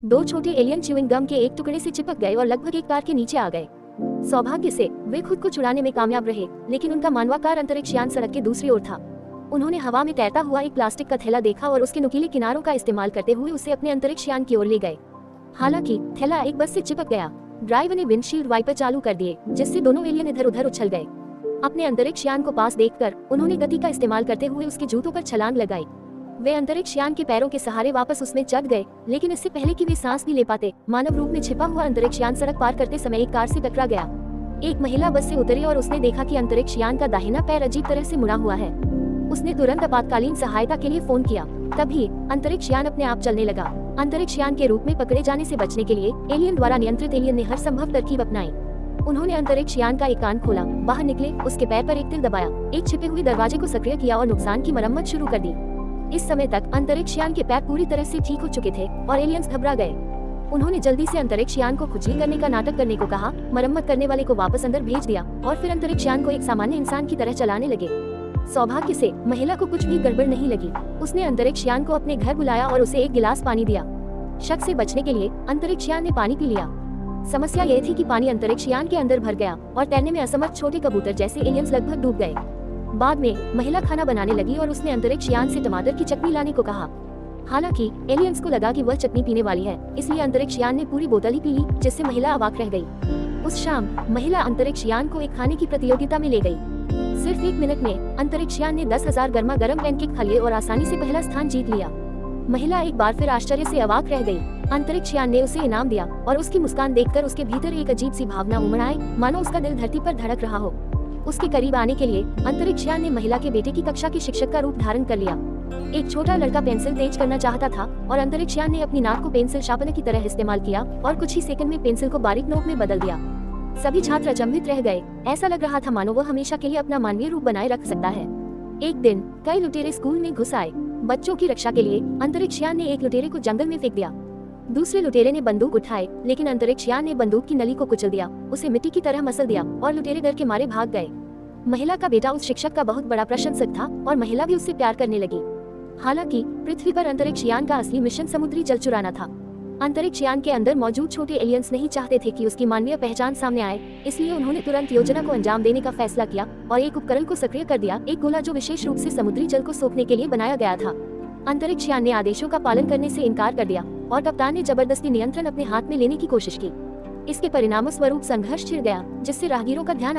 दो छोटे alien chewing gum के एक टुकड़े से चिपक गए और लगभग एक कार के नीचे आ गए। सौभाग्य से वे खुद को छुड़ाने में कामयाब रहे, लेकिन उनका मानवाकार अंतरिक्ष यान सड़क के दूसरी ओर था। उन्होंने हवा में तैरता हुआ एक प्लास्टिक का थैला देखा और उसके नुकीले किनारों का इस्तेमाल करते हुए उसे अपने अंतरिक्ष यान की ओर ले गए। हालांकि थैला एक बस से चिपक गया। ड्राइवर ने विंडशील्ड वाइपर चालू कर दिए, जिससे दोनों एलियन इधर उधर उछल गए। अपने अंतरिक्ष यान को पास देखकर उन्होंने गति का इस्तेमाल करते हुए उसके जूतों पर छलांग लगाई। वे अंतरिक्ष यान के पैरों के सहारे वापस उसमें चढ़ गए, लेकिन इससे पहले कि वे सांस भी ले पाते, मानव रूप में छिपा हुआ अंतरिक्ष यान सड़क पार करते समय एक कार से टकरा गया। एक महिला बस से उतरी और उसने देखा कि अंतरिक्ष यान का दाहिना पैर अजीब तरह से मुड़ा हुआ है। उसने तुरंत आपातकालीन सहायता के लिए फोन किया। तभी अंतरिक्ष यान अपने आप चलने लगा। अंतरिक्ष यान के रूप में पकड़े जाने से बचने के लिए एलियन द्वारा नियंत्रित एलियन ने हर संभव तरकीब अपनाई। उन्होंने अंतरिक्ष यान का एक कान खोला, बाहर निकले, उसके पैर पर एक तिल दबाया, एक छिपे हुए दरवाजे को सक्रिय किया और नुकसान की मरम्मत शुरू कर दी। इस समय तक अंतरिक्ष यान के पैर पूरी तरह से ठीक हो चुके थे और एलियंस घबरा गए। उन्होंने जल्दी से अंतरिक्ष यान को खुजली करने का नाटक करने को कहा, मरम्मत करने वाले को वापस अंदर भेज दिया और फिर अंतरिक्ष यान को एक सामान्य इंसान की तरह चलाने लगे। सौभाग्य से महिला को कुछ भी गड़बड़ नहीं लगी। उसने अंतरिक्ष यान को अपने घर बुलाया और उसे एक गिलास पानी दिया। शक से बचने के लिए अंतरिक्ष यान ने पानी पी लिया। समस्या यह थी कि पानी अंतरिक्ष यान के अंदर भर गया और तैरने में असमर्थ छोटे कबूतर जैसे एलियंस लगभग डूब गए। बाद में महिला खाना बनाने लगी और उसने अंतरिक्ष यान से टमाटर की चटनी लाने को कहा। हालांकि एलियंस को लगा कि वह चटनी पीने वाली है, इसलिए अंतरिक्ष यान ने पूरी बोतल ही पी ली, जिससे महिला अवाक रह गई। उस शाम महिला अंतरिक्ष यान को एक खाने की प्रतियोगिता में ले गई। सिर्फ 1 मिनट में अंतरिक्ष यान ने 10,000 गर्मा गर्म पैनकेक खा लिए और आसानी से पहला स्थान जीत लिया। महिला एक बार फिर आश्चर्य से अवाक रह गई। अंतरिक्ष यान ने उसे इनाम दिया और उसकी मुस्कान देखकर उसके भीतर एक अजीब सी भावना उमड़ आई, मानो उसका दिल धरती पर धड़क रहा हो। उसके करीब आने के लिए अंतरिक्ष यान ने महिला के बेटे की कक्षा के शिक्षक का रूप धारण कर लिया। एक छोटा लड़का पेंसिल तेज करना चाहता था और अंतरिक्ष यान ने अपनी नाक को पेंसिल शार्पनर की तरह इस्तेमाल किया और कुछ ही सेकंड में पेंसिल को बारीक नोक में बदल दिया। सभी छात्र अचंभित रह गए। ऐसा लग रहा था मानो वह हमेशा के लिए अपना मानवीय रूप बनाए रख सकता है। एक दिन कई लुटेरे स्कूल में घुस आए। बच्चों की रक्षा के लिए अंतरिक्ष यान ने एक लुटेरे को जंगल में फेंक दिया। दूसरे लुटेरे ने बंदूक उठाए, लेकिन अंतरिक्ष यान ने बंदूक की नली को कुचल दिया, उसे मिट्टी की तरह मसल दिया और लुटेरे डर के मारे भाग गए। महिला का बेटा उस शिक्षक का बहुत बड़ा प्रशंसक था और महिला भी उससे प्यार करने लगी। हालांकि पृथ्वी पर अंतरिक्ष यान का असली मिशन समुद्री जल चुराना था। अंतरिक्ष यान के अंदर मौजूद छोटे एलियंस नहीं चाहते थे कि उसकी मानवीय पहचान सामने आए, इसलिए उन्होंने तुरंत योजना को अंजाम देने का फैसला किया और एक उपकरण को सक्रिय कर दिया, एक गोला जो विशेष रूप से समुद्री जल को सोखने के लिए बनाया गया था। अंतरिक्ष यान ने आदेशों का पालन करने से इनकार कर दिया और कप्तान ने जबरदस्ती नियंत्रण अपने हाथ में लेने की कोशिश की। इसके परिणामों स्वरूप संघर्ष छिड़ गया, जिससे राहगीरों का ध्यान